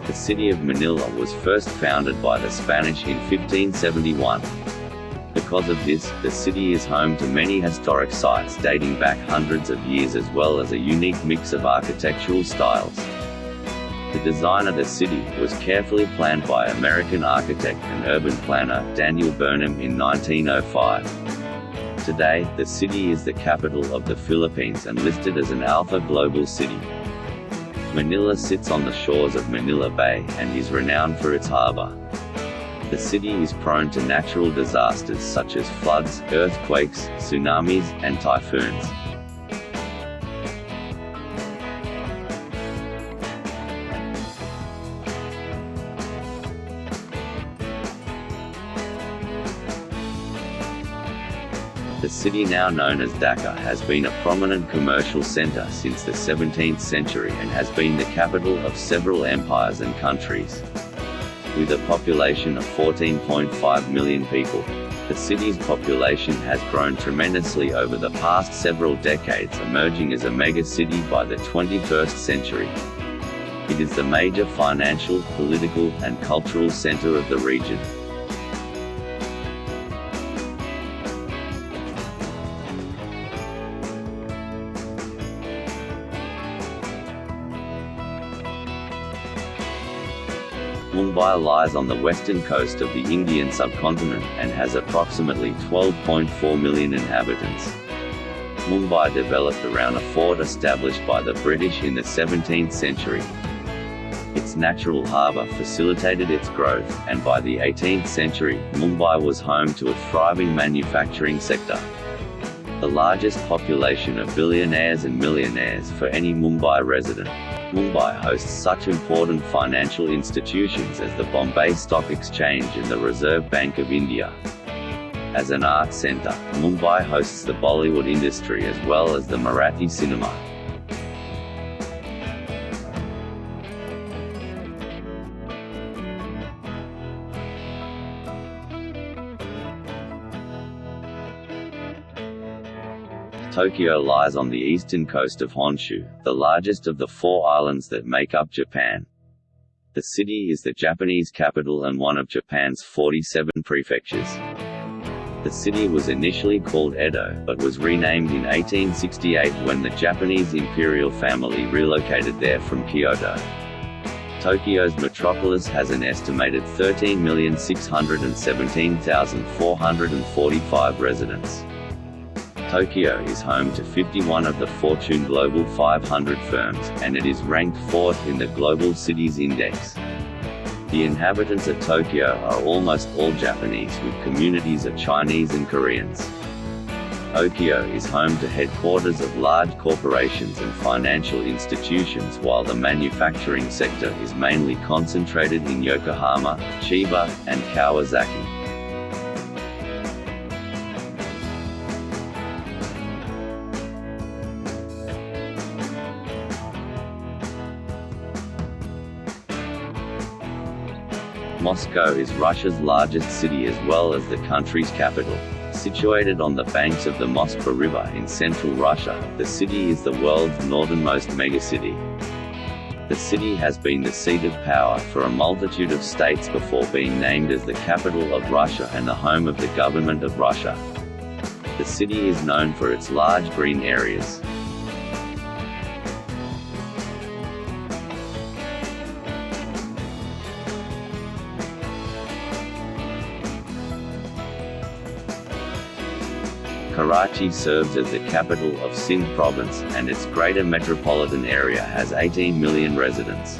The city of Manila was first founded by the Spanish in 1571. Because of this, the city is home to many historic sites dating back hundreds of years as well as a unique mix of architectural styles. The design of the city was carefully planned by American architect and urban planner Daniel Burnham in 1905. Today, the city is the capital of the Philippines and listed as an Alpha Global City. Manila sits on the shores of Manila Bay and is renowned for its harbor. The city is prone to natural disasters such as floods, earthquakes, tsunamis, and typhoons. The city, now known as Dhaka, has been a prominent commercial center since the 17th century and has been the capital of several empires and countries. With a population of 14.5 million people, the city's population has grown tremendously over the past several decades, emerging as a mega-city by the 21st century. It is the major financial, political, and cultural center of the region. Mumbai lies on the western coast of the Indian subcontinent and has approximately 12.4 million inhabitants. Mumbai developed around a fort established by the British in the 17th century. Its natural harbour facilitated its growth, and by the 18th century, Mumbai was home to a thriving manufacturing sector. The largest population of billionaires and millionaires for any Mumbai resident. Mumbai hosts such important financial institutions as the Bombay Stock Exchange and the Reserve Bank of India. As an art centre, Mumbai hosts the Bollywood industry as well as the Marathi cinema. Tokyo lies on the eastern coast of Honshu, the largest of the 4 islands that make up Japan. The city is the Japanese capital and one of Japan's 47 prefectures. The city was initially called Edo, but was renamed in 1868 when the Japanese imperial family relocated there from Kyoto. Tokyo's metropolis has an estimated 13,617,445 residents. Tokyo is home to 51 of the Fortune Global 500 firms, and it is ranked 4th in the Global Cities Index. The inhabitants of Tokyo are almost all Japanese, with communities of Chinese and Koreans. Tokyo is home to headquarters of large corporations and financial institutions, while the manufacturing sector is mainly concentrated in Yokohama, Chiba, and Kawasaki. Moscow is Russia's largest city as well as the country's capital. Situated on the banks of the Moskva River in central Russia, the city is the world's northernmost megacity. The city has been the seat of power for a multitude of states before being named as the capital of Russia and the home of the government of Russia. The city is known for its large green areas. Karachi serves as the capital of Sindh province, and its greater metropolitan area has 18 million residents.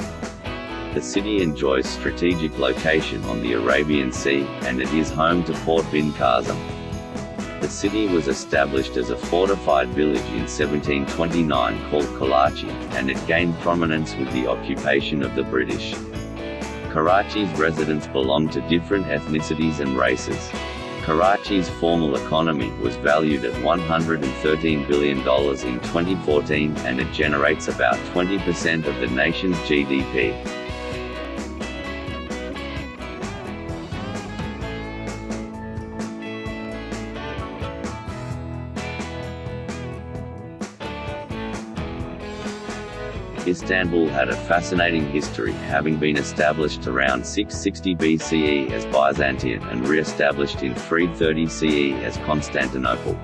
The city enjoys strategic location on the Arabian Sea, and it is home to Port bin Qasim. The city was established as a fortified village in 1729 called Karachi, and it gained prominence with the occupation of the British. Karachi's residents belong to different ethnicities and races. Karachi's formal economy was valued at $113 billion in 2014, and it generates about 20% of the nation's GDP. Istanbul had a fascinating history, having been established around 660 BCE as Byzantium and re-established in 330 CE as Constantinople.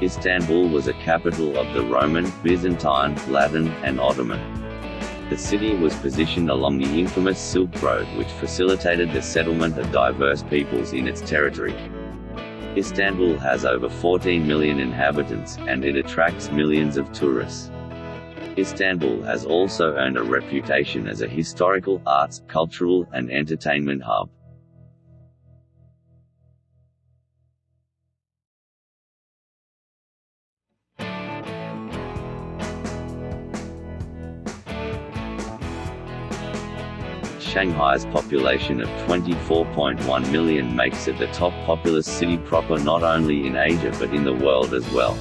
Istanbul was a capital of the Roman, Byzantine, Latin, and Ottoman. The city was positioned along the infamous Silk Road, which facilitated the settlement of diverse peoples in its territory. Istanbul has over 14 million inhabitants, and it attracts millions of tourists. Istanbul has also earned a reputation as a historical, arts, cultural, and entertainment hub. Shanghai's population of 24.1 million makes it the top populous city proper not only in Asia but in the world as well.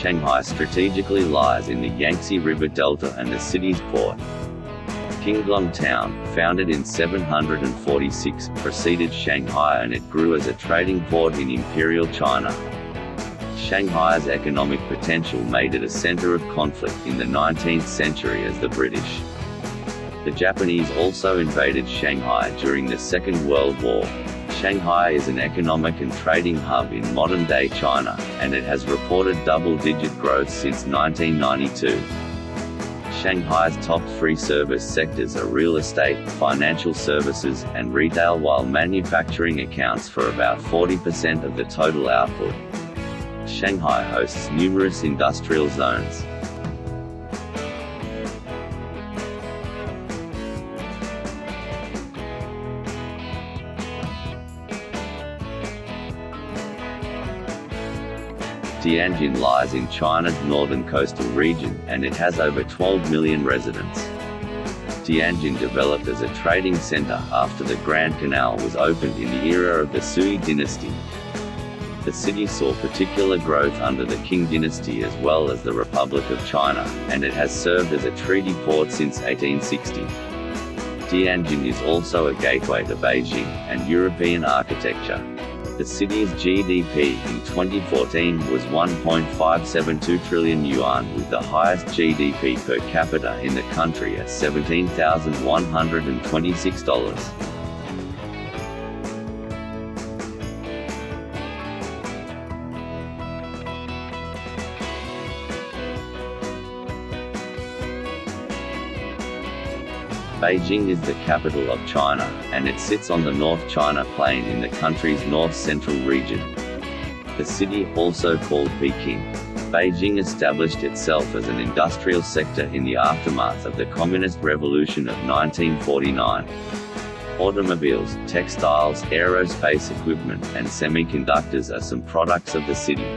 Shanghai strategically lies in the Yangtze River Delta and the city's port. Qinglong Town, founded in 746, preceded Shanghai and it grew as a trading port in Imperial China. Shanghai's economic potential made it a center of conflict in the 19th century as the British. The Japanese also invaded Shanghai during the Second World War. Shanghai is an economic and trading hub in modern-day China, and it has reported double-digit growth since 1992. Shanghai's top three service sectors are real estate, financial services, and retail, while manufacturing accounts for about 40% of the total output. Shanghai hosts numerous industrial zones. Tianjin lies in China's northern coastal region, and it has over 12 million residents. Tianjin developed as a trading center after the Grand Canal was opened in the era of the Sui dynasty. The city saw particular growth under the Qing dynasty as well as the Republic of China, and it has served as a treaty port since 1860. Tianjin is also a gateway to Beijing and European architecture. The city's GDP in 2014 was 1.572 trillion yuan, with the highest GDP per capita in the country at $17,126. Beijing is the capital of China, and it sits on the North China Plain in the country's north-central region. The city, also called Peking, Beijing established itself as an industrial sector in the aftermath of the Communist Revolution of 1949. Automobiles, textiles, aerospace equipment, and semiconductors are some products of the city.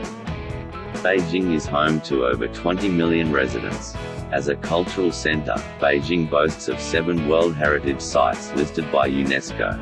Beijing is home to over 20 million residents. As a cultural center, Beijing boasts of 7 World Heritage Sites listed by UNESCO.